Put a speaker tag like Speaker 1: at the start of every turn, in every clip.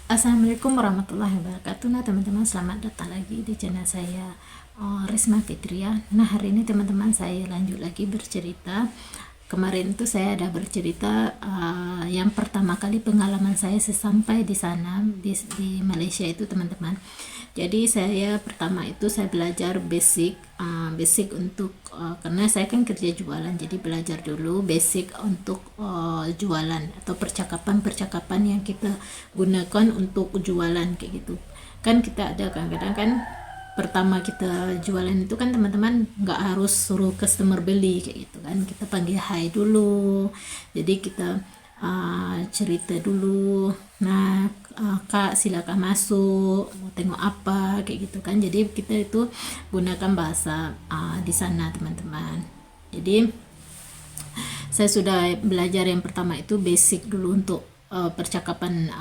Speaker 1: Assalamualaikum warahmatullahi wabarakatuh. Nah teman-teman, selamat datang lagi di channel saya, Risma Fitria. Nah hari ini teman-teman saya lanjut lagi bercerita. Kemarin itu saya ada bercerita yang pertama kali pengalaman saya sesampai di sana di Malaysia itu teman-teman. Jadi saya pertama itu saya belajar basic untuk karena saya kan kerja jualan, jadi belajar dulu basic untuk jualan atau percakapan yang kita gunakan untuk jualan kayak gitu. Kan kita ada kadang-kadang kan pertama kita jualan itu kan teman-teman nggak harus suruh customer beli kayak gitu kan, kita panggil hi dulu, jadi kita cerita dulu. Nah, Kak silakan masuk, mau tengok apa kayak gitu kan. Jadi kita itu gunakan bahasa di sana teman-teman. Jadi saya sudah belajar yang pertama itu basic dulu untuk percakapan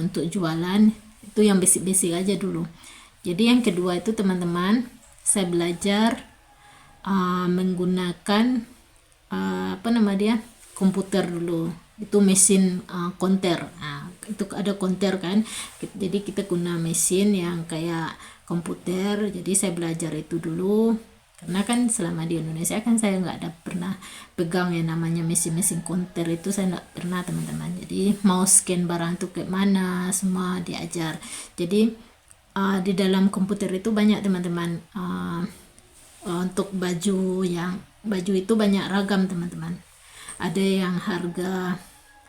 Speaker 1: untuk jualan, itu yang basic-basic aja dulu. Jadi yang kedua itu teman-teman, saya belajar menggunakan apa nama dia, komputer dulu, itu mesin konter. Nah, itu ada konter kan, jadi kita guna mesin yang kayak komputer. Jadi saya belajar itu dulu karena kan selama di Indonesia kan saya nggak ada pernah pegang yang namanya mesin-mesin konter, itu saya nggak pernah teman-teman. Jadi mau scan barang itu kayak mana semua diajar. Jadi di dalam komputer itu banyak teman-teman, untuk baju itu banyak ragam teman-teman. Ada yang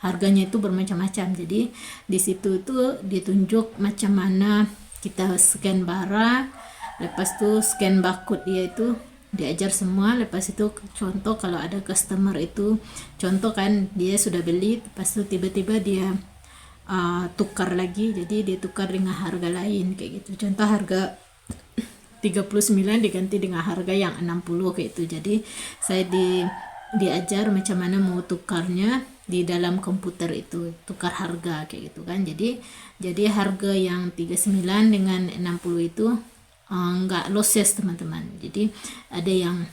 Speaker 1: harganya itu bermacam-macam. Jadi di situ itu ditunjuk macam mana kita scan barang, lepas itu scan barcode dia itu diajar semua. Lepas itu contoh kalau ada customer itu, contoh kan dia sudah beli, lepas itu tiba-tiba dia tukar lagi, jadi dia tukar dengan harga lain kayak gitu. Contoh harga 39 diganti dengan harga yang 60 kayak itu. Jadi saya diajar macam mana mau tukarnya di dalam komputer itu, tukar harga kayak gitu kan. Jadi harga yang 39 dengan 60 itu enggak losses teman-teman. Jadi ada yang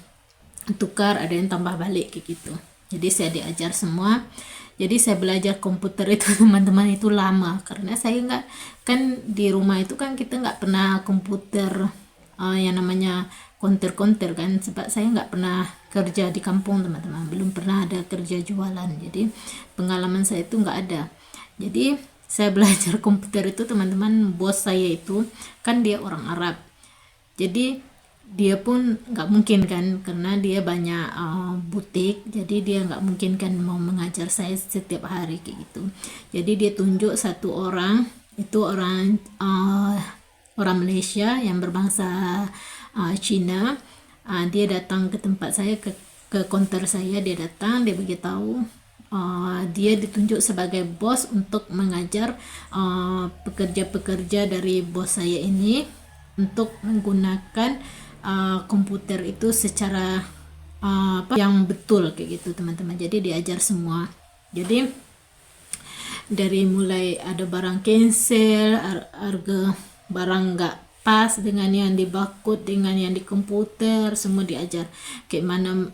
Speaker 1: tukar, ada yang tambah balik kayak gitu. Jadi saya diajar semua. Jadi saya belajar komputer itu teman-teman itu lama, karena saya nggak, kan di rumah itu kan kita nggak pernah komputer yang namanya konter-konter kan, sebab saya nggak pernah kerja di kampung teman-teman, belum pernah ada kerja jualan, jadi pengalaman saya itu nggak ada. Jadi saya belajar komputer itu teman-teman, bos saya itu kan dia orang Arab, jadi dia pun nggak mungkin kan, karena dia banyak butik, jadi dia nggak mungkin kan mau mengajar saya setiap hari kayak gitu. Jadi dia tunjuk satu orang, itu orang Malaysia yang berbangsa Cina. Dia datang ke tempat saya, ke konter saya, dia datang, dia beritahu dia ditunjuk sebagai bos untuk mengajar pekerja-pekerja dari bos saya ini untuk menggunakan komputer itu secara yang betul kayak gitu teman-teman. Jadi diajar semua. Jadi dari mulai ada barang cancel, harga barang nggak pas dengan yang di barcode, dengan yang di komputer, semua diajar kayak mana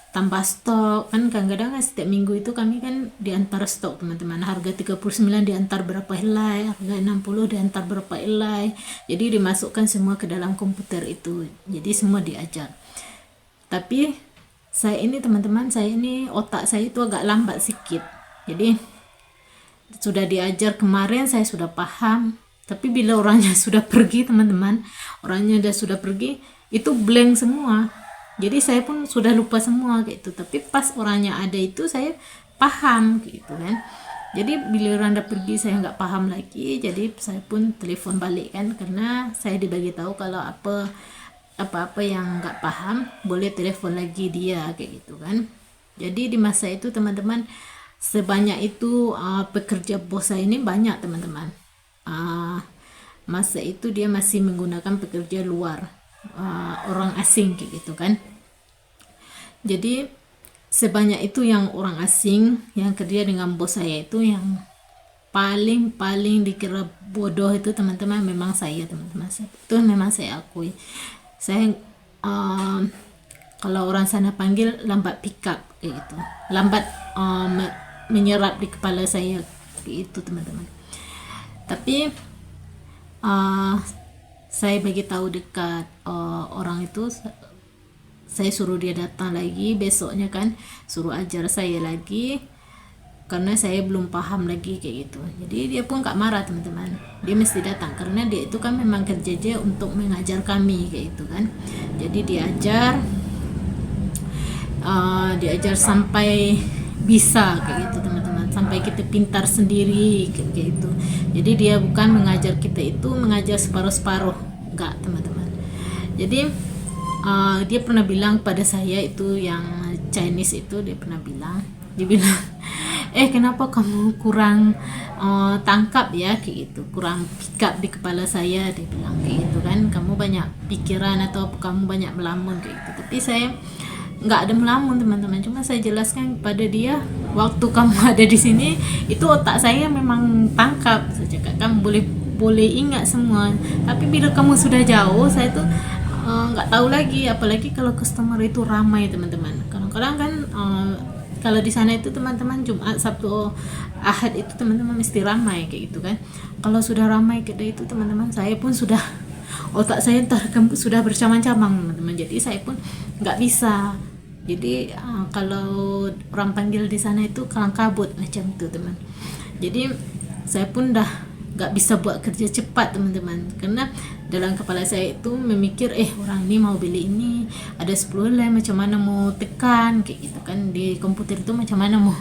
Speaker 1: tambah stok kan. Kadang-kadang setiap minggu itu kami kan diantar stok teman-teman, harga 39 diantar berapa helai, harga 60 diantar berapa helai, jadi dimasukkan semua ke dalam komputer itu. Jadi semua diajar. Tapi saya ini teman-teman, saya ini otak saya itu agak lambat sedikit. Jadi sudah diajar kemarin saya sudah paham, tapi bila orangnya sudah pergi teman-teman, orangnya sudah pergi, itu blank semua. Jadi saya pun sudah lupa semua gitu, tapi pas orangnya ada itu saya paham gitu kan. Jadi bila orang dah pergi saya nggak paham lagi, jadi saya pun telepon balik kan, karena saya dibagi tahu kalau apa-apa yang nggak paham boleh telepon lagi dia kayak gitu kan. Jadi di masa itu teman-teman, sebanyak itu pekerja bos saya ini banyak teman-teman. Masa itu dia masih menggunakan pekerja luar, orang asing kayak gitu kan. Jadi sebanyak itu yang orang asing yang kerja dengan bos saya itu, yang paling dikira bodoh itu teman-teman memang saya teman-teman. Itu memang saya akui. Saya kalau orang sana panggil lambat pick up kayak gitu, lambat menyerap di kepala saya seperti itu teman-teman. Tapi saya bagi tahu dekat orang itu, saya suruh dia datang lagi besoknya kan, suruh ajar saya lagi karena saya belum paham lagi kayak gitu. Jadi dia pun gak marah teman-teman, dia mesti datang karena dia itu kan memang kerja dia untuk mengajar kami kayak gitu kan. Jadi diajar sampai bisa kayak gitu teman-teman, sampai kita pintar sendiri kayak gitu. Jadi dia bukan mengajar kita itu mengajar separuh-separuh, enggak teman-teman. Jadi dia pernah bilang pada saya itu, yang Chinese itu, dia bilang kenapa kamu kurang tangkap ya kayak gitu, kurang pick up di kepala saya, dia bilang kayak gitu kan, kamu banyak pikiran atau kamu banyak melamun kayak gitu. Tapi saya nggak ada melamun teman-teman, cuma saya jelaskan pada dia, waktu kamu ada di sini itu otak saya memang tangkap, saya cakap kamu boleh ingat semua, tapi bila kamu sudah jauh saya tuh nggak tahu lagi, apalagi kalau customer itu ramai teman-teman. Kadang-kadang kan kalau di sana itu teman-teman Jumat, Sabtu, Ahad itu teman-teman mesti ramai kayak gitu kan. Kalau sudah ramai kedai itu teman-teman, saya pun sudah otak saya sudah bercamang-camang teman-teman. Jadi saya pun nggak bisa. Jadi kalau orang panggil di sana itu kalang kabut macam itu teman. Jadi saya pun dah nggak bisa buat kerja cepat teman-teman, karena dalam kepala saya itu memikir orang ini mau beli ini ada 10 helai, macam mana mau tekan kayak gitu kan, di komputer itu macam mana mau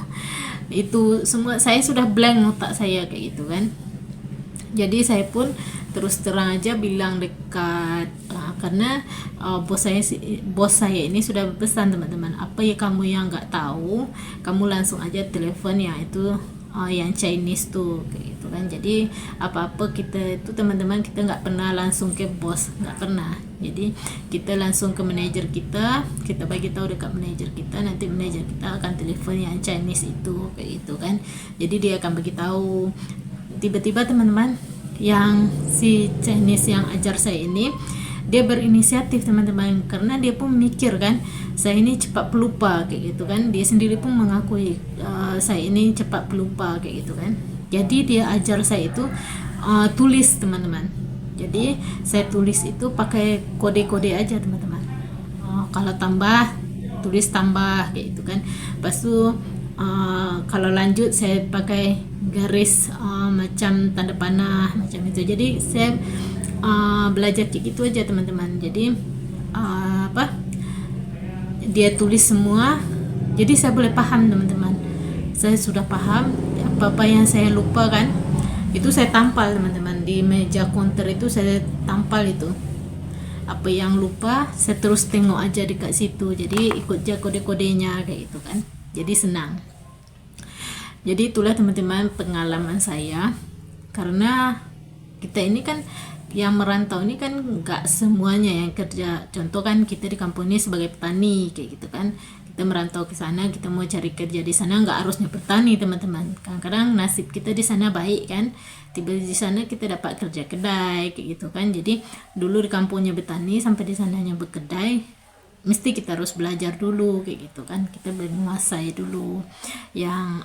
Speaker 1: itu semua, saya sudah blank otak saya kayak gitu kan. Jadi saya pun terus terang aja bilang dekat karena bos saya ini sudah berpesan teman-teman, apa ya kamu yang nggak tahu, kamu langsung aja telepon yang itu yang Chinese tuh kayak gitu kan. Jadi apa-apa kita itu teman-teman, kita nggak pernah langsung ke bos, nggak pernah. Jadi kita langsung ke manajer kita bagi tahu dekat manajer kita, nanti manajer kita akan telepon yang Chinese itu kayak gitu kan. Jadi dia akan bagi tahu. Tiba-tiba teman-teman, yang si Chinese yang ajar saya ini, dia berinisiatif teman-teman, karena dia pun mikir kan saya ini cepat pelupa kayak gitu kan. Dia sendiri pun mengakui saya ini cepat pelupa kayak gitu kan. Jadi dia ajar saya itu tulis teman-teman. Jadi saya tulis itu pakai kode-kode aja teman-teman. Kalau tambah tulis tambah kayak gitu kan. Lepas itu kalau lanjut saya pakai garis macam tanda panah macam itu. Jadi saya belajar kayak gitu aja teman-teman. Jadi dia tulis semua, jadi saya boleh paham teman-teman. Saya sudah paham, apa-apa yang saya lupa kan itu saya tampal teman-teman, di meja counter itu saya tampal itu. Apa yang lupa saya terus tengok aja dekat situ, jadi ikut aja kode-kodenya kayak gitu kan. Jadi senang. Jadi itulah teman-teman pengalaman saya, karena kita ini kan yang merantau ini kan nggak semuanya yang kerja. Contoh kan kita di kampung ini sebagai petani kayak gitu kan, kita merantau ke sana, kita mau cari kerja di sana, nggak harusnya petani teman-teman. Kadang-kadang nasib kita di sana baik kan, tiba di sana kita dapat kerja kedai kayak gitu kan. Jadi dulu di kampungnya petani, sampai di sananya berkedai, mesti kita harus belajar dulu kayak gitu kan. Kita menguasai dulu yang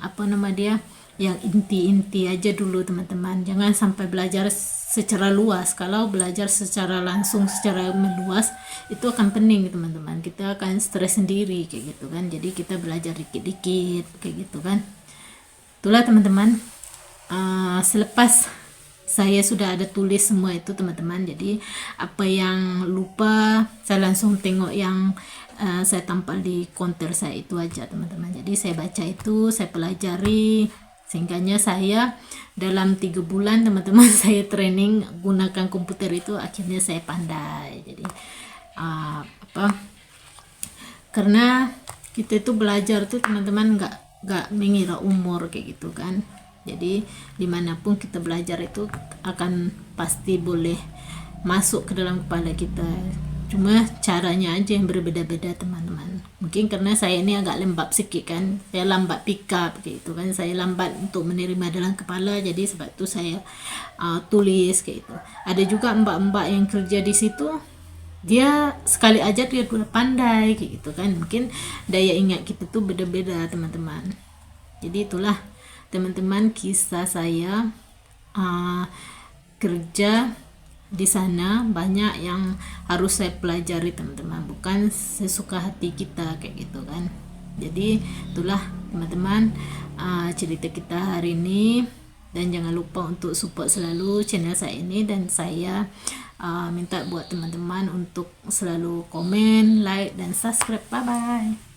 Speaker 1: yang inti-inti aja dulu teman-teman. Jangan sampai belajar secara luas. Kalau belajar secara langsung, secara meluas, itu akan pening teman-teman. Kita akan stres sendiri kayak gitu kan. Jadi kita belajar dikit-dikit kayak gitu kan. Itulah teman-teman. Selepas saya sudah ada tulis semua itu teman-teman, jadi apa yang lupa saya langsung tengok yang saya tampal di counter saya itu aja teman-teman. Jadi saya baca itu, saya pelajari, sehingganya saya dalam 3 bulan teman-teman saya training gunakan komputer itu, akhirnya saya pandai. Jadi karena kita itu belajar tuh teman-teman nggak mengira umur kayak gitu kan. Jadi dimanapun kita belajar itu akan pasti boleh masuk ke dalam kepala kita. Cuma caranya aja yang berbeda-beda teman-teman. Mungkin karena saya ini agak lembab sedikit kan, saya lambat pick up gitu kan, saya lambat untuk menerima dalam kepala. Jadi sebab itu saya tulis kayak gitu. Ada juga mbak-mbak yang kerja di situ, dia sekali aja dia udah pandai kayak gitu kan. Mungkin daya ingat kita tuh beda-beda teman-teman. Jadi itulah teman-teman kisah saya kerja di sana, banyak yang harus saya pelajari teman-teman, bukan sesuka hati kita kayak gitu kan. Jadi itulah teman-teman cerita kita hari ini, dan jangan lupa untuk support selalu channel saya ini, dan saya minta buat teman-teman untuk selalu komen, like, dan subscribe. Bye bye.